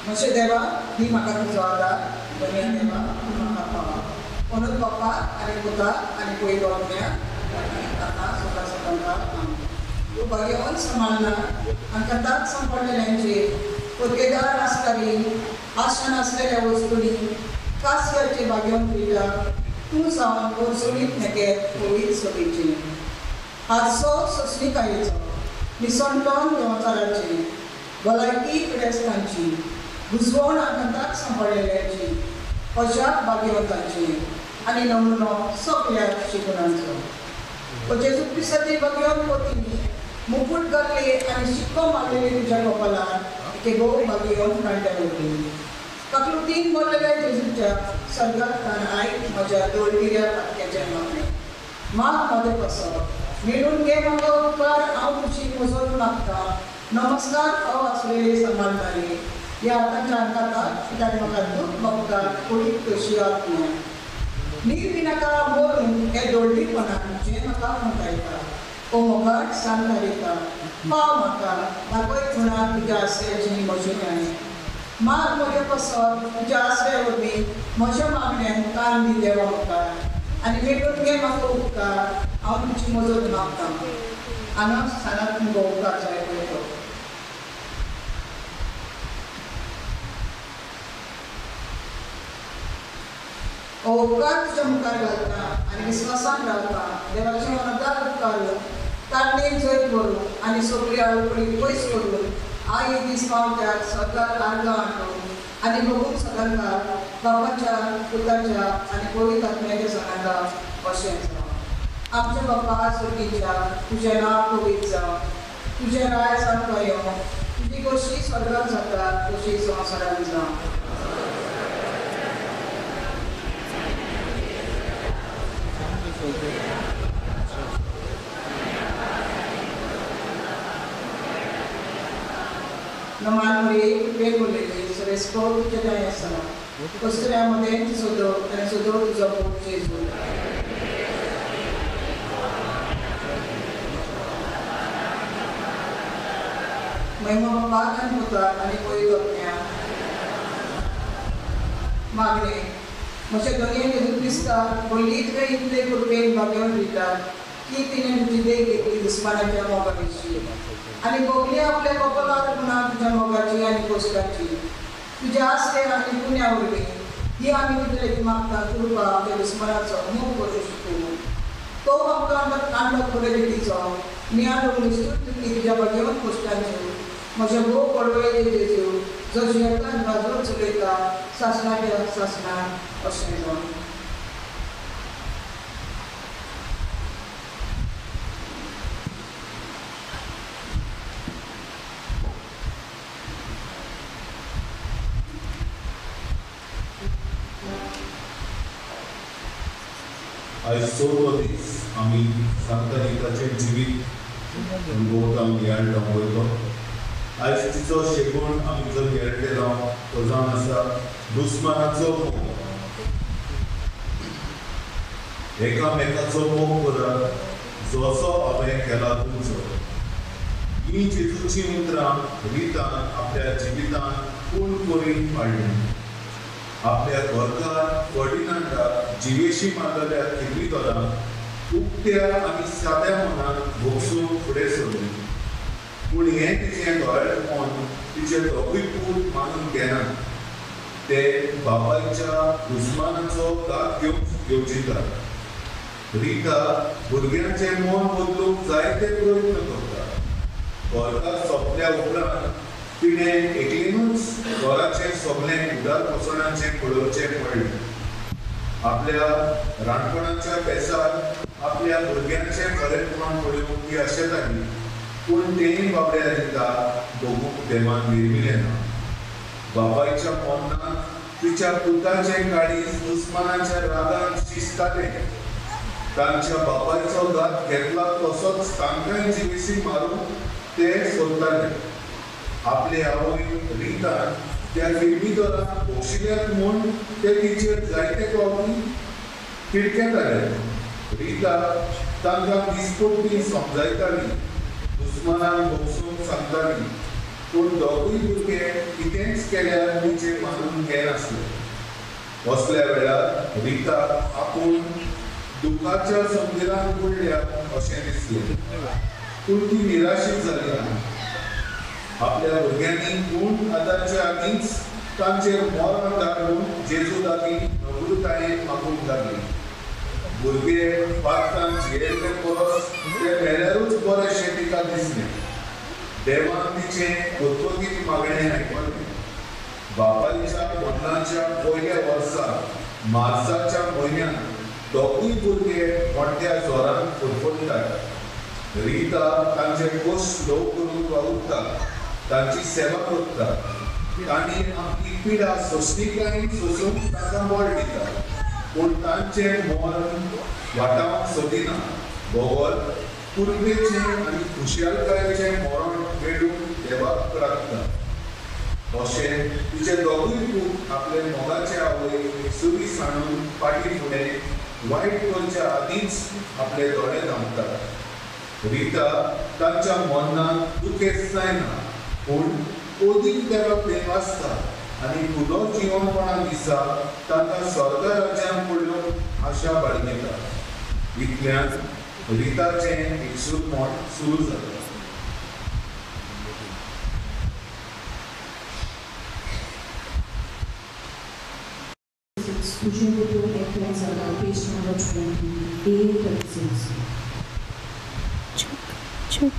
Masya dewa di makan suara dunia dewa di makan apa menurut bapak ada kota ada kue doangnya kata saudara-saudara lu bagi orang semana angkatan sampainya lenci perbedaan askari asana asli awustuni kasih aja bagian beda musawan sulit neket kuit sulit harso susni kaya misonton yang teraji balaki preskanci Guzwan akan tak sampai lagi. Ojak bagi orang ji, ani nomuno sok lihat sikunanso. Ojak supisati bagi orang potini, muput kali ani sikom alili jago palan, kebo bagi orang kanda lagi. Kaklutin boleh lagi juga sargat tanah air maja dol dia tak kejar mana. Mak mode pasal. Minun ke mangga kar au kuci muzol nakta. Namaskar au asli saman dari. Ya akan kata kita makan maka kulit kesiapnya. Ni binaka borun edoldi panan je maka mengkaita. Omoga santarita. Pa maka bagoi tuna pijase jini mojunani. Ma moja pasal pijase urbi moja magne kan di dewa maka. Ani medun ge makuka au kuci mojo makam. Anak sangat menggoka saya itu. Okat jemkar lata, ani viswasan lata, dewachi manadar karu, tarne joy boru, ani sokriya upri voice boru, ai discount at sarkar arga anto, ani bogun sadanka, bapacha, putacha, ani koi tatmege sananda, oshensa. Amcha bapa surkija, tujana kovitza, tujana sankayo, tuji goshi sargar sarkar, goshi samasaranza. Naman muri pegulili sa respo jadaya sana. Kustura mo din sudo ang sudo usapo Jesu. May mga pagan puta ani ko igot niya. Magne. Macedonia ni Krista bolit ka itle kurben bagyon rita. Kitinen jide ke dushmana ke mogavishi. Ani boglia आपल्या कपालावर पुन्हा तुझ्या मोगाची आणि कोसकाची तुझ्या आश्रय आणि पुण्यावरली ही आम्ही तुझ्या मागता कृपा आपल्या दुश्मनाचा मोह करू शकतो तो आमकांड खोरेलीचा मी आलो निस्तुत की तुझ्या बघेवन कोसकाची माझ्या गो पडवे जेजू जो जियता राजो चुलेता सासनाच्या सासना असे जाऊन I saw this. आम्ही सांगता एकाचे जीवित अनुभव आम्ही याड दाखवतो. आज तिचो शेगूण आमी जो येरलेलो तो जावन आसा दुस्मानाचो मोग. एकामेकाचो मोग करप जसो हांवें केला तुमचो. ही जेजूची उतरां रितान आपल्या जिवितान पूर्ण करून हाडली. आपल्या घरकार वडिलांक जिवेशी मारलेल्या किर्विकारांक उक्त्या आनी साद्या मनान भोगसून फुडें सरली. पूण हें तिचें दोळेपण तिचें दोगूय पूत मानून घेना. ते बापायच्या दुस्मानाचो घात घेवचिता. रिता भुरग्यांचें मन बदलूंक जायते प्रयत्न करता. घरकार सोंपल्या उपरांत तिणें एकलीनूच घराचें सगळें उदार पसणाचें पळोवचें पडलें. आपल्या राणपणाच्या पेसार आपल्या भुरग्यांचें बरेपण पळोवंक ती आशेताली, पूण तेंय बाबड्या रिता बगूंक देवान निर्मिलें ना. बापायच्या पोरणाक तिच्या पुताचें काळीज दुस्मानाच्या रागान शिजतालें. तांच्या बापायचो घात घेतला तसोच तांकांय जिवेसी मारून ते सोदताले. आपले आवय रितान त्या किरमिदोराक भोगशिल्ल्यात म्हूण ते तिचेर जायते फावटी तिडकेताले. रिता तांकां दिसपट्टी समजायताली, दुस्मानाक भोगसूंक सांगताली, पूण दोगूय भुरगे कितेंच केल्यार तिचे मानून घेनासले. असल्या वेळार रिता आपूण दुखाच्या समुद्रांत बुडल्या अशें दिसलें, पूण ती निराशीत जाली ना. आपल्या भुरग्यांनी गूण आदारच्या आदींच तांचेर मरण धाडून जेजू लागीं नम्रतायेन मागूंक लागली. भुरगे पारतान झेलले परस ते मेल्यारूच बरेशें तिका दिसलें. देवान तिचें गतवगीत मागणें आयकलें. बापायच्या मरणाच्या पयल्या वर्सा मार्चाच्या म्हयन्यात दोगूय भुरगे मोठ्या जोरान फडफडटात. रिता तांचे कश्ट ल्हव करूंक वावुरता, तांची सेवा करता. तांणी आपली पिडा सोंसणीकायेन सोसूंक तांकां बळ दिता, पूण तांचें मरण वाटावंक सोदिना. भगवत कुर्बेचें आनी खुशालकायेचें मरण मेळूंक देवाक प्रार्थना. अशें तिचे दोगूय पूत आपले मोगाचे आवय सुरी सांडून फाटीं फुडें वायट करच्या आदींच आपले दोळे धांवतात. रिता तांच्या मरणाक दुखेस्त जायना, पूण ओदीक तेका प्रेम आसता आनी पुनर्जिवनपणा दिसा तांकां स्वर्ग राज्यांत पडलो आशा बाळगिता. इतल्यान रिताचें एकसूरपण सुरू जालें. Fugindo do Ecclesiastes, page number 28-36. Chuck.